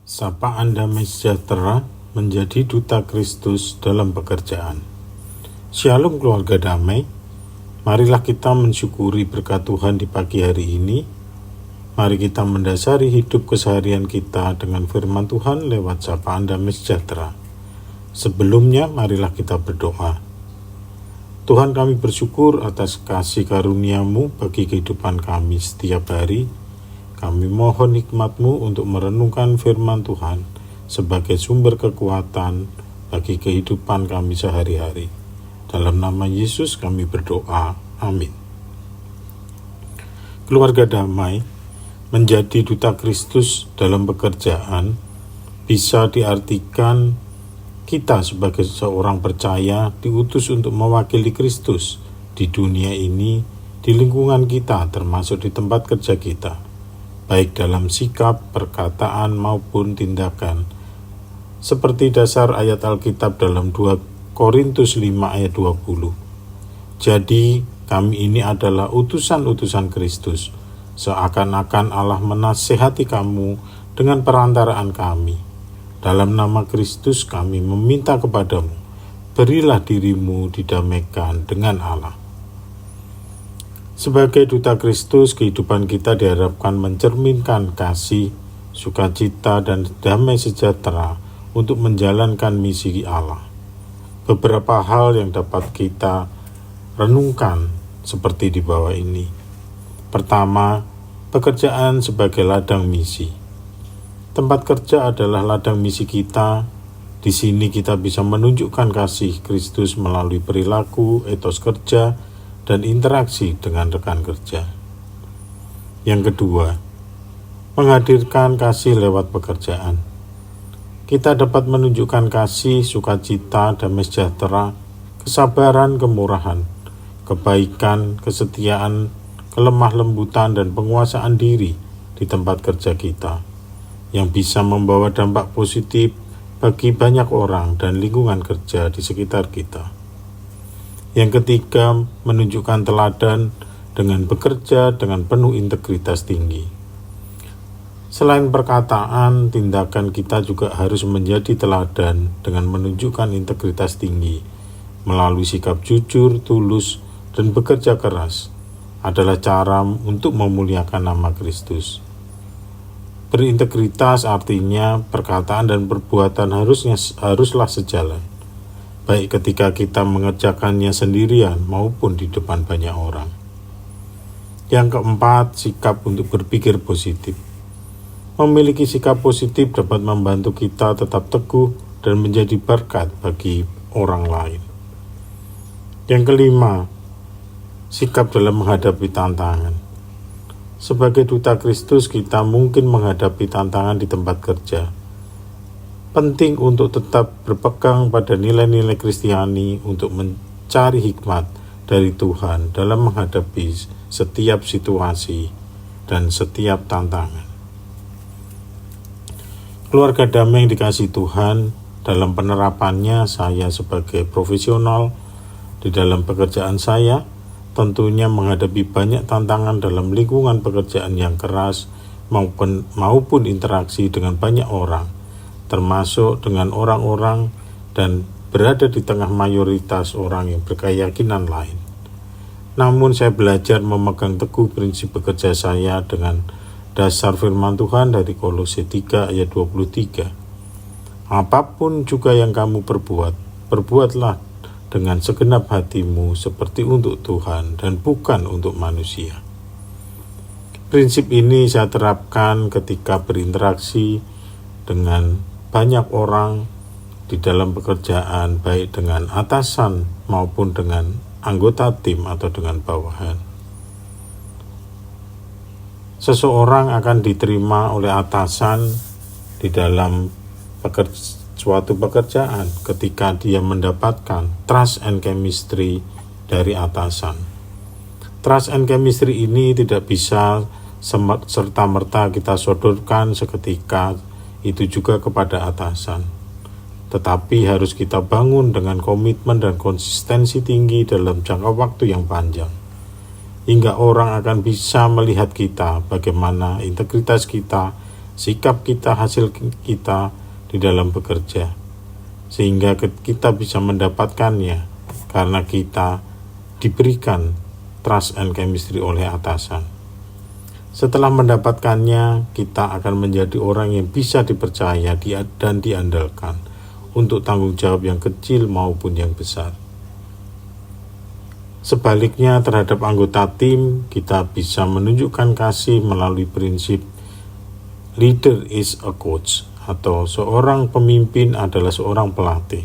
Sapaan damai sejahtera menjadi duta Kristus dalam pekerjaan. Shalom keluarga damai, marilah kita mensyukuri berkat Tuhan di pagi hari ini. Mari kita mendasari hidup keseharian kita dengan firman Tuhan lewat sapaan damai sejahtera. Sebelumnya marilah kita berdoa. Tuhan, kami bersyukur atas kasih karunia-Mu bagi kehidupan kami setiap hari. Kami mohon hikmat-Mu untuk merenungkan firman Tuhan sebagai sumber kekuatan bagi kehidupan kami sehari-hari. Dalam nama Yesus kami berdoa. Amin. Keluarga damai, menjadi duta Kristus dalam pekerjaan bisa diartikan kita sebagai seorang percaya diutus untuk mewakili Kristus di dunia ini, di lingkungan kita, termasuk di tempat kerja kita, baik dalam sikap, perkataan, maupun tindakan. Seperti dasar ayat Alkitab dalam 2 Korintus 5 ayat 20. Jadi, kami ini adalah utusan-utusan Kristus, seakan-akan Allah menasihati kamu dengan perantaraan kami. Dalam nama Kristus kami meminta kepadamu, berilah dirimu didamaikan dengan Allah. Sebagai duta Kristus, kehidupan kita diharapkan mencerminkan kasih, sukacita, dan damai sejahtera untuk menjalankan misi Allah. Beberapa hal yang dapat kita renungkan seperti di bawah ini. Pertama, pekerjaan sebagai ladang misi. Tempat kerja adalah ladang misi kita. Di sini kita bisa menunjukkan kasih Kristus melalui perilaku, etos kerja, dan interaksi dengan rekan kerja. Yang kedua, menghadirkan kasih lewat pekerjaan. Kita dapat menunjukkan kasih, sukacita, damai sejahtera, kesabaran, kemurahan, kebaikan, kesetiaan, kelemah lembutan, dan penguasaan diri di tempat kerja kita, yang bisa membawa dampak positif bagi banyak orang dan lingkungan kerja di sekitar kita. Yang ketiga, menunjukkan teladan dengan bekerja dengan penuh integritas tinggi. Selain perkataan, tindakan kita juga harus menjadi teladan dengan menunjukkan integritas tinggi melalui sikap jujur, tulus, dan bekerja keras adalah cara untuk memuliakan nama Kristus. Berintegritas artinya perkataan dan perbuatan haruslah sejalan, baik ketika kita mengerjakannya sendirian maupun di depan banyak orang. Yang keempat, sikap untuk berpikir positif. Memiliki sikap positif dapat membantu kita tetap teguh dan menjadi berkat bagi orang lain. Yang kelima, sikap dalam menghadapi tantangan. Sebagai duta Kristus, kita mungkin menghadapi tantangan di tempat kerja. Penting untuk tetap berpegang pada nilai-nilai Kristiani untuk mencari hikmat dari Tuhan dalam menghadapi setiap situasi dan setiap tantangan. Keluarga damai yang dikasihi Tuhan, dalam penerapannya saya sebagai profesional di dalam pekerjaan saya tentunya menghadapi banyak tantangan dalam lingkungan pekerjaan yang keras maupun interaksi dengan banyak orang, termasuk dengan orang-orang dan berada di tengah mayoritas orang yang berkeyakinan lain. Namun saya belajar memegang teguh prinsip bekerja saya dengan dasar firman Tuhan dari Kolose 3 ayat 23. Apapun juga yang kamu perbuatlah dengan segenap hatimu seperti untuk Tuhan dan bukan untuk manusia. Prinsip ini saya terapkan ketika berinteraksi dengan banyak orang di dalam pekerjaan, baik dengan atasan maupun dengan anggota tim atau dengan bawahan. Seseorang akan diterima oleh atasan di dalam suatu pekerjaan ketika dia mendapatkan trust and chemistry dari atasan. Trust and chemistry ini tidak bisa serta-merta kita sodorkan seketika itu juga kepada atasan, tetapi harus kita bangun dengan komitmen dan konsistensi tinggi dalam jangka waktu yang panjang, hingga orang akan bisa melihat kita, bagaimana integritas kita sikap kita, hasil kita di dalam bekerja, sehingga kita bisa mendapatkannya karena kita diberikan trust and chemistry oleh atasan. Setelah mendapatkannya, kita akan menjadi orang yang bisa dipercaya dan diandalkan untuk tanggung jawab yang kecil maupun yang besar. Sebaliknya, terhadap anggota tim, kita bisa menunjukkan kasih melalui prinsip leader is a coach, atau seorang pemimpin adalah seorang pelatih,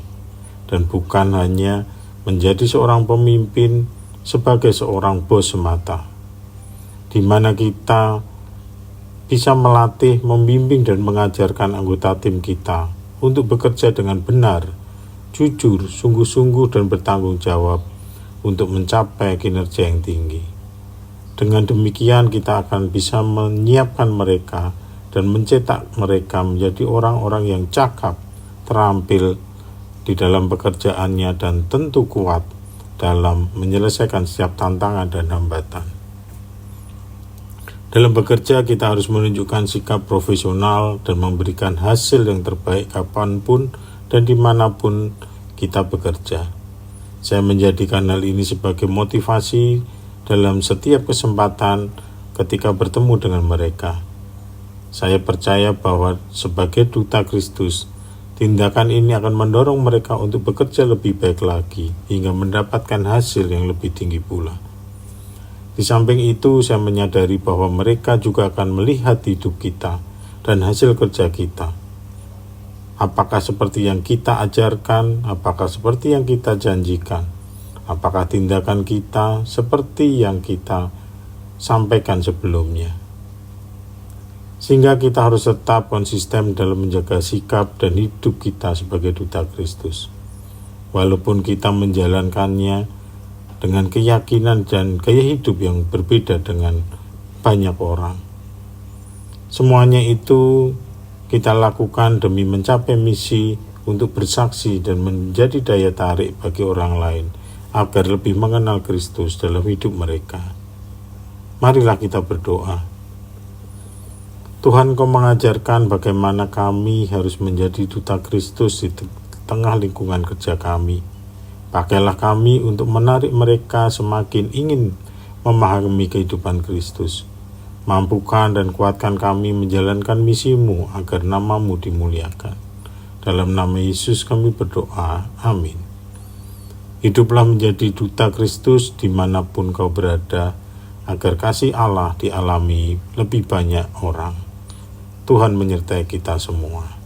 dan bukan hanya menjadi seorang pemimpin sebagai seorang bos semata, di mana kita bisa melatih, membimbing, dan mengajarkan anggota tim kita untuk bekerja dengan benar, jujur, sungguh-sungguh, dan bertanggung jawab untuk mencapai kinerja yang tinggi. Dengan demikian, kita akan bisa menyiapkan mereka dan mencetak mereka menjadi orang-orang yang cakap, terampil di dalam pekerjaannya, dan tentu kuat dalam menyelesaikan setiap tantangan dan hambatan. Dalam bekerja, kita harus menunjukkan sikap profesional dan memberikan hasil yang terbaik kapanpun dan dimanapun kita bekerja. Saya menjadikan hal ini sebagai motivasi dalam setiap kesempatan ketika bertemu dengan mereka. Saya percaya bahwa sebagai duta Kristus, tindakan ini akan mendorong mereka untuk bekerja lebih baik lagi hingga mendapatkan hasil yang lebih tinggi pula. Di samping itu, saya menyadari bahwa mereka juga akan melihat hidup kita dan hasil kerja kita. Apakah seperti yang kita ajarkan? Apakah seperti yang kita janjikan? Apakah tindakan kita seperti yang kita sampaikan sebelumnya? Sehingga kita harus tetap konsisten dalam menjaga sikap dan hidup kita sebagai duta Kristus. Walaupun kita menjalankannya dengan keyakinan dan gaya hidup yang berbeda dengan banyak orang. Semuanya itu kita lakukan demi mencapai misi untuk bersaksi dan menjadi daya tarik bagi orang lain agar lebih mengenal Kristus dalam hidup mereka. Marilah kita berdoa. Tuhan, Kau mengajarkan bagaimana kami harus menjadi duta Kristus di tengah lingkungan kerja kami. Pakailah kami untuk menarik mereka semakin ingin memahami kehidupan Kristus. Mampukan dan kuatkan kami menjalankan misimu agar nama-Mu dimuliakan. Dalam nama Yesus kami berdoa. Amin. Hiduplah menjadi duta Kristus dimanapun kau berada, agar kasih Allah dialami lebih banyak orang. Tuhan menyertai kita semua.